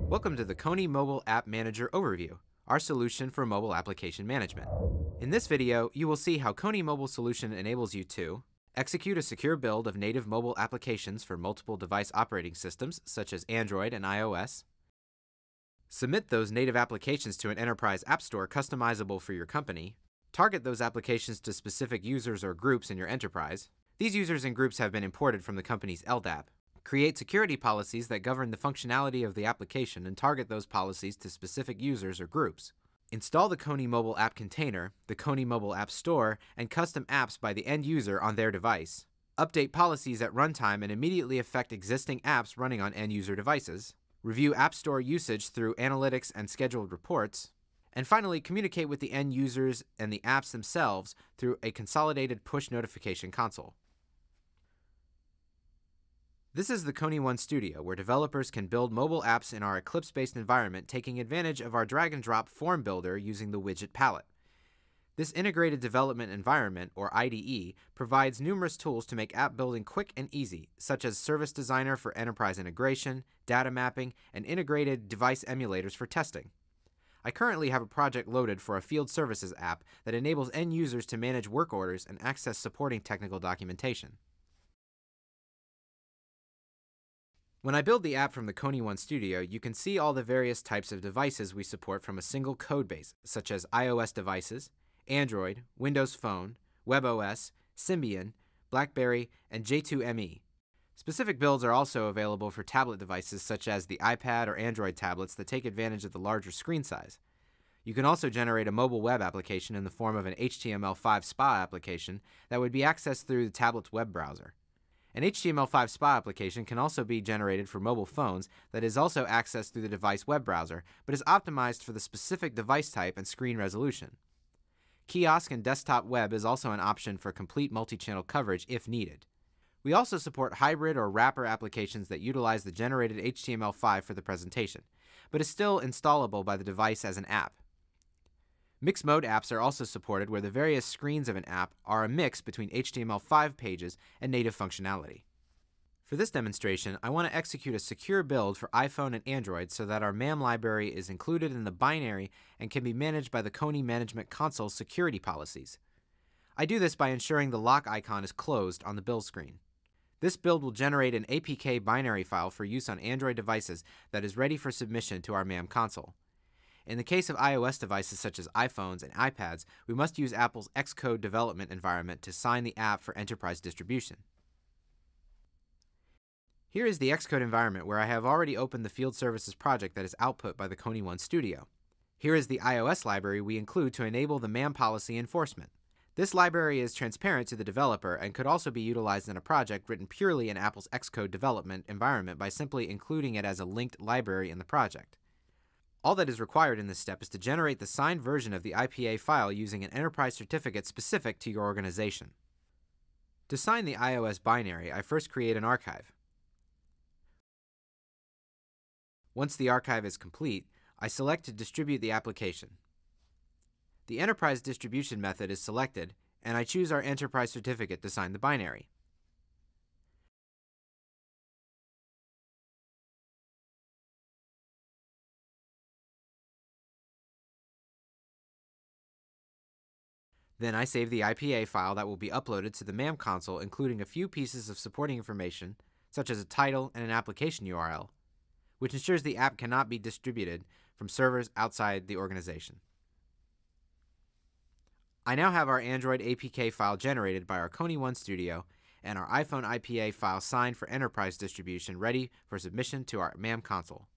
Welcome to the Kony Mobile App Manager Overview, our solution for mobile application management. In this video, you will see how Kony Mobile Solution enables you to execute a secure build of native mobile applications for multiple device operating systems such as Android and iOS, submit those native applications to an enterprise app store customizable for your company, target those applications to specific users or groups in your enterprise. These users and groups have been imported from the company's LDAP. Create security policies that govern the functionality of the application and target those policies to specific users or groups. Install the Kony Mobile App Container, the Kony Mobile App Store, and custom apps by the end user on their device. Update policies at runtime and immediately affect existing apps running on end user devices. Review App Store usage through analytics and scheduled reports. And finally, communicate with the end users and the apps themselves through a consolidated push notification console. This is the Kony One Studio, where developers can build mobile apps in our Eclipse-based environment, taking advantage of our drag-and-drop form builder using the widget palette. This integrated development environment, or IDE, provides numerous tools to make app building quick and easy, such as Service Designer for enterprise integration, data mapping, and integrated device emulators for testing. I currently have a project loaded for a field services app that enables end users to manage work orders and access supporting technical documentation. When I build the app from the Kony One Studio, you can see all the various types of devices we support from a single codebase, such as iOS devices, Android, Windows Phone, WebOS, Symbian, BlackBerry, and J2ME. Specific builds are also available for tablet devices such as the iPad or Android tablets that take advantage of the larger screen size. You can also generate a mobile web application in the form of an HTML5 SPA application that would be accessed through the tablet's web browser. An HTML5 SPA application can also be generated for mobile phones that is also accessed through the device web browser, but is optimized for the specific device type and screen resolution. Kiosk and desktop web is also an option for complete multi-channel coverage if needed. We also support hybrid or wrapper applications that utilize the generated HTML5 for the presentation, but is still installable by the device as an app. Mixed mode apps are also supported, where the various screens of an app are a mix between HTML5 pages and native functionality. For this demonstration, I want to execute a secure build for iPhone and Android so that our MAM library is included in the binary and can be managed by the Kony Management Console security policies. I do this by ensuring the lock icon is closed on the build screen. This build will generate an APK binary file for use on Android devices that is ready for submission to our MAM console. In the case of iOS devices such as iPhones and iPads, we must use Apple's Xcode development environment to sign the app for enterprise distribution. Here is the Xcode environment where I have already opened the field services project that is output by the Kony One Studio. Here is the iOS library we include to enable the MAM policy enforcement. This library is transparent to the developer and could also be utilized in a project written purely in Apple's Xcode development environment by simply including it as a linked library in the project. All that is required in this step is to generate the signed version of the IPA file using an enterprise certificate specific to your organization. To sign the iOS binary, I first create an archive. Once the archive is complete, I select to distribute the application. The enterprise distribution method is selected, and I choose our enterprise certificate to sign the binary. Then I save the IPA file that will be uploaded to the MAM console, including a few pieces of supporting information, such as a title and an application URL, which ensures the app cannot be distributed from servers outside the organization. I now have our Android APK file generated by our Kony One Studio and our iPhone IPA file signed for enterprise distribution, ready for submission to our MAM console.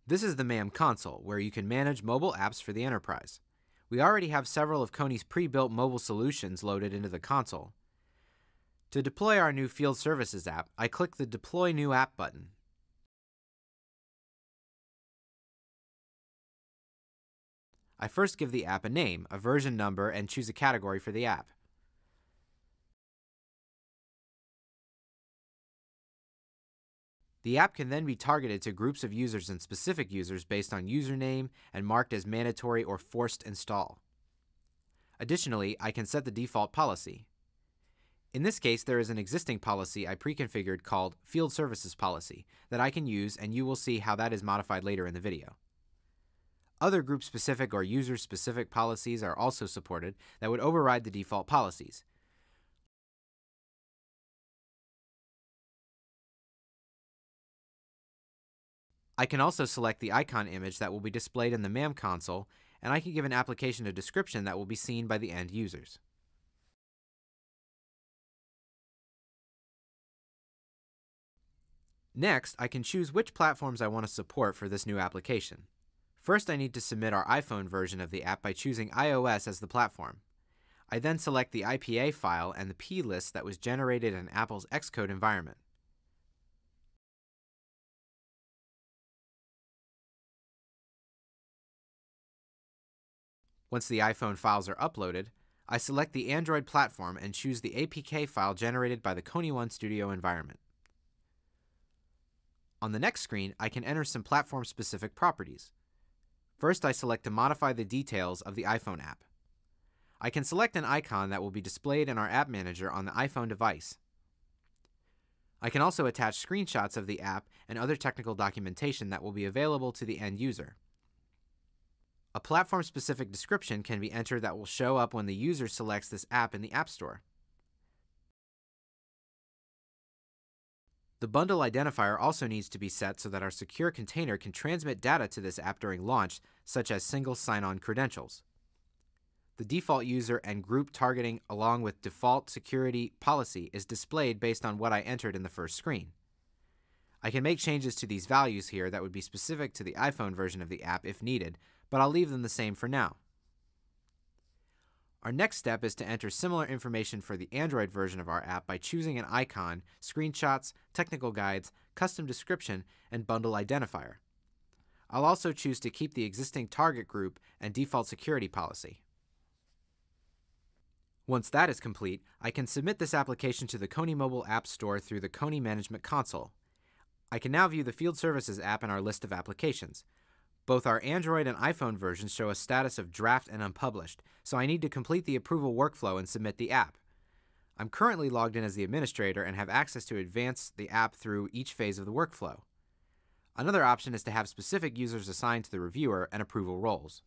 This is the MAM console, where you can manage mobile apps for the enterprise. We already have several of Kony's pre-built mobile solutions loaded into the console. To deploy our new field services app, I click the Deploy New App button. I first give the app a name, a version number, and choose a category for the app. The app can then be targeted to groups of users and specific users based on username and marked as mandatory or forced install. Additionally, I can set the default policy. In this case, there is an existing policy I pre-configured called Field Services Policy that I can use, and you will see how that is modified later in the video. Other group-specific or user-specific policies are also supported that would override the default policies. I can also select the icon image that will be displayed in the MAM console, and I can give an application a description that will be seen by the end users. Next, I can choose which platforms I want to support for this new application. First, I need to submit our iPhone version of the app by choosing iOS as the platform. I then select the IPA file and the plist that was generated in Apple's Xcode environment. Once the iPhone files are uploaded, I select the Android platform and choose the APK file generated by the Kony MAM Studio environment. On the next screen, I can enter some platform-specific properties. First, I select to modify the details of the iPhone app. I can select an icon that will be displayed in our App Manager on the iPhone device. I can also attach screenshots of the app and other technical documentation that will be available to the end user. A platform-specific description can be entered that will show up when the user selects this app in the App Store. The bundle identifier also needs to be set so that our secure container can transmit data to this app during launch, such as single sign-on credentials. The default user and group targeting along with default security policy is displayed based on what I entered in the first screen. I can make changes to these values here that would be specific to the iPhone version of the app if needed, but I'll leave them the same for now. Our next step is to enter similar information for the Android version of our app by choosing an icon, screenshots, technical guides, custom description, and bundle identifier. I'll also choose to keep the existing target group and default security policy. Once that is complete, I can submit this application to the Kony Mobile App Store through the Kony Management Console. I can now view the Field Services app in our list of applications. Both our Android and iPhone versions show a status of draft and unpublished, so I need to complete the approval workflow and submit the app. I'm currently logged in as the administrator and have access to advance the app through each phase of the workflow. Another option is to have specific users assigned to the reviewer and approval roles.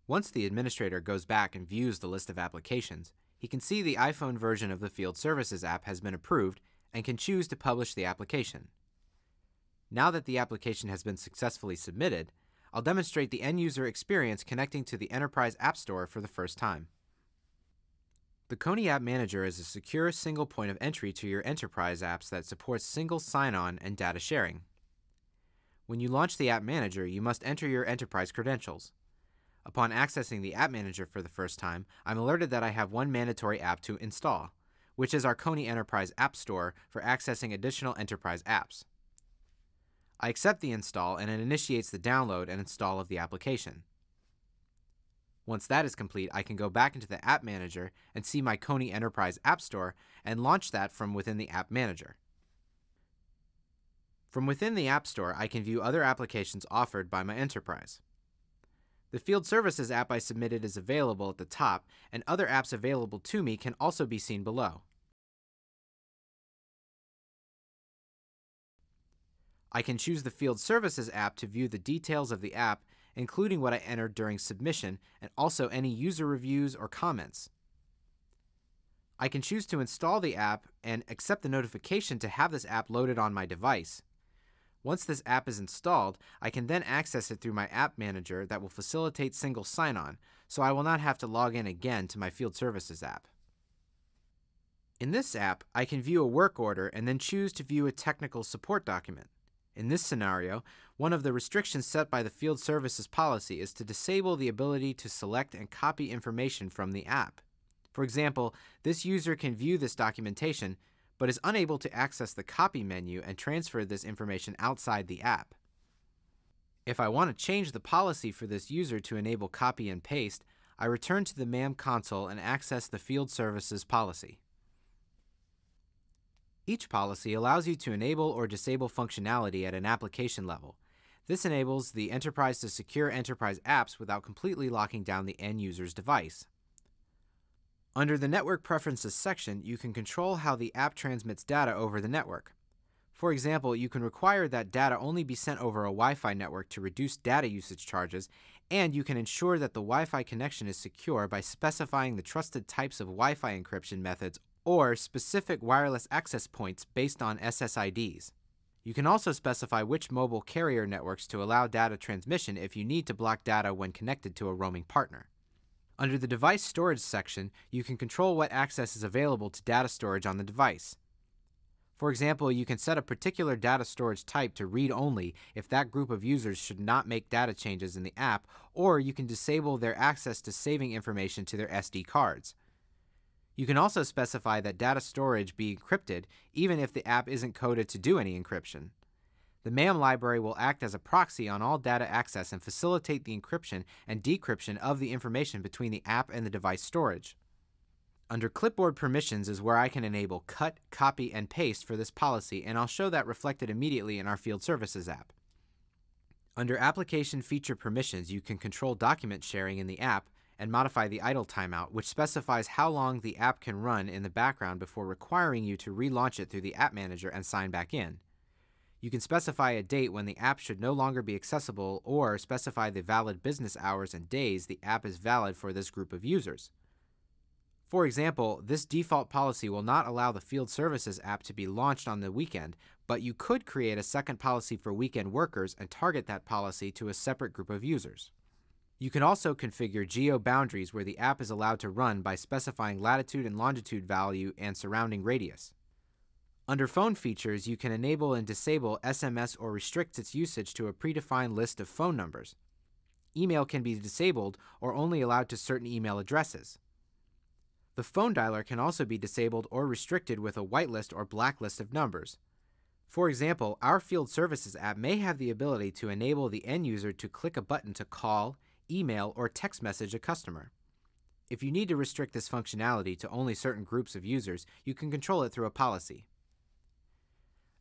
Once the administrator goes back and views the list of applications, he can see the iPhone version of the Field Services app has been approved and can choose to publish the application. Now that the application has been successfully submitted, I'll demonstrate the end-user experience connecting to the Enterprise App Store for the first time. The Kony App Manager is a secure single point of entry to your enterprise apps that supports single sign-on and data sharing. When you launch the App Manager, you must enter your enterprise credentials. Upon accessing the App Manager for the first time, I'm alerted that I have one mandatory app to install, which is our Kony Enterprise App Store for accessing additional enterprise apps. I accept the install and it initiates the download and install of the application. Once that is complete, I can go back into the App Manager and see my Kony Enterprise App Store and launch that from within the App Manager. From within the App Store, I can view other applications offered by my enterprise. The Field Services app I submitted is available at the top, and other apps available to me can also be seen below. I can choose the Field Services app to view the details of the app, including what I entered during submission and also any user reviews or comments. I can choose to install the app and accept the notification to have this app loaded on my device. Once this app is installed, I can then access it through my App Manager that will facilitate single sign-on, so I will not have to log in again to my Field Services app. In this app, I can view a work order and then choose to view a technical support document. In this scenario, one of the restrictions set by the Field Services policy is to disable the ability to select and copy information from the app. For example, this user can view this documentation, but is unable to access the copy menu and transfer this information outside the app. If I want to change the policy for this user to enable copy and paste, I return to the MAM console and access the Field Services policy. Each policy allows you to enable or disable functionality at an application level. This enables the enterprise to secure enterprise apps without completely locking down the end user's device. Under the Network Preferences section, you can control how the app transmits data over the network. For example, you can require that data only be sent over a Wi-Fi network to reduce data usage charges, and you can ensure that the Wi-Fi connection is secure by specifying the trusted types of Wi-Fi encryption methods or specific wireless access points based on SSIDs. You can also specify which mobile carrier networks to allow data transmission if you need to block data when connected to a roaming partner. Under the Device Storage section, you can control what access is available to data storage on the device. For example, you can set a particular data storage type to read-only if that group of users should not make data changes in the app, or you can disable their access to saving information to their SD cards. You can also specify that data storage be encrypted even if the app isn't coded to do any encryption. The MAM library will act as a proxy on all data access and facilitate the encryption and decryption of the information between the app and the device storage. Under Clipboard Permissions is where I can enable cut, copy, and paste for this policy, and I'll show that reflected immediately in our Field Services app. Under Application Feature Permissions, you can control document sharing in the app and modify the idle timeout, which specifies how long the app can run in the background before requiring you to relaunch it through the App Manager and sign back in. You can specify a date when the app should no longer be accessible or specify the valid business hours and days the app is valid for this group of users. For example, this default policy will not allow the Field Services app to be launched on the weekend, but you could create a second policy for weekend workers and target that policy to a separate group of users. You can also configure geo-boundaries where the app is allowed to run by specifying latitude and longitude value and surrounding radius. Under Phone Features, you can enable and disable SMS or restrict its usage to a predefined list of phone numbers. Email can be disabled or only allowed to certain email addresses. The phone dialer can also be disabled or restricted with a whitelist or blacklist of numbers. For example, our Field Services app may have the ability to enable the end user to click a button to call, email, or text message a customer. If you need to restrict this functionality to only certain groups of users, you can control it through a policy.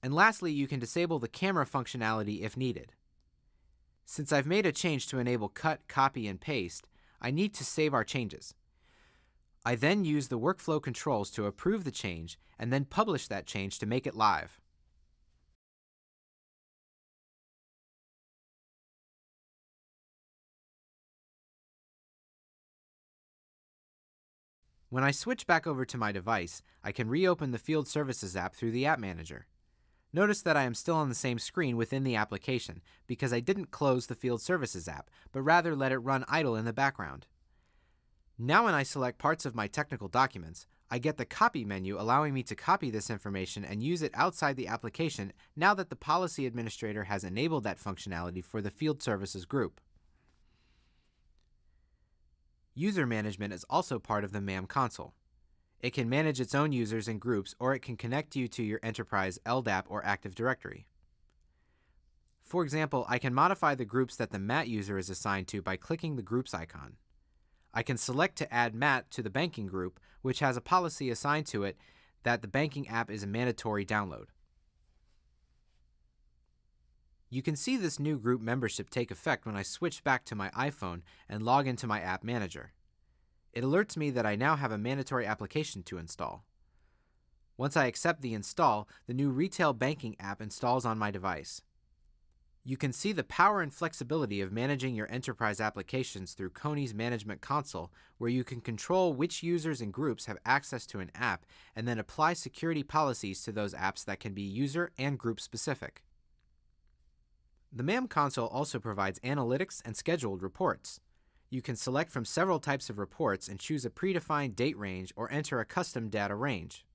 And lastly, you can disable the camera functionality if needed. Since I've made a change to enable cut, copy, and paste, I need to save our changes. I then use the workflow controls to approve the change and then publish that change to make it live. When I switch back over to my device, I can reopen the Field Services app through the App Manager. Notice that I am still on the same screen within the application because I didn't close the Field Services app, but rather let it run idle in the background. Now when I select parts of my technical documents, I get the Copy menu allowing me to copy this information and use it outside the application now that the Policy Administrator has enabled that functionality for the Field Services group. User management is also part of the MAM console. It can manage its own users and groups, or it can connect you to your enterprise LDAP or Active Directory. For example, I can modify the groups that the MAT user is assigned to by clicking the Groups icon. I can select to add MAT to the banking group, which has a policy assigned to it that the banking app is a mandatory download. You can see this new group membership take effect when I switch back to my iPhone and log into my App Manager. It alerts me that I now have a mandatory application to install. Once I accept the install, the new Retail Banking app installs on my device. You can see the power and flexibility of managing your enterprise applications through Kony's Management Console, where you can control which users and groups have access to an app and then apply security policies to those apps that can be user and group specific. The MAM console also provides analytics and scheduled reports. You can select from several types of reports and choose a predefined date range or enter a custom data range.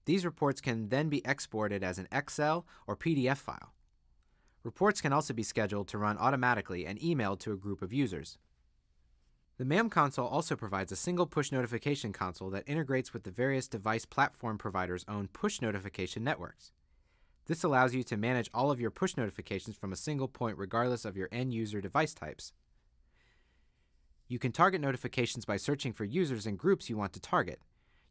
These reports can then be exported as an Excel or PDF file. Reports can also be scheduled to run automatically and emailed to a group of users. The MAM console also provides a single push notification console that integrates with the various device platform providers' own push notification networks. This allows you to manage all of your push notifications from a single point regardless of your end user device types. You can target notifications by searching for users and groups you want to target.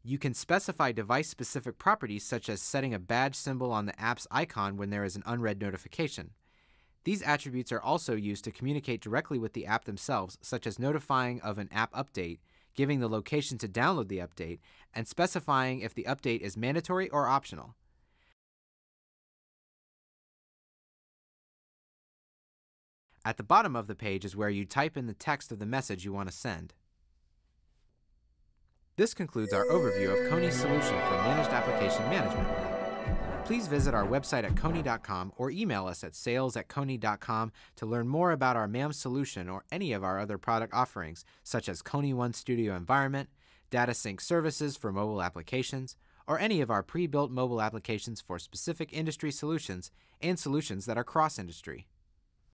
You can specify device-specific properties such as setting a badge symbol on the app's icon when there is an unread notification. These attributes are also used to communicate directly with the app themselves, such as notifying of an app update, giving the location to download the update, and specifying if the update is mandatory or optional. At the bottom of the page is where you type in the text of the message you want to send. This concludes our overview of Kony's solution for Managed Application Management. Please visit our website at kony.com or email us at sales@kony.com to learn more about our MAM solution or any of our other product offerings, such as Kony One Studio Environment, Data Sync services for mobile applications, or any of our pre-built mobile applications for specific industry solutions and solutions that are cross-industry.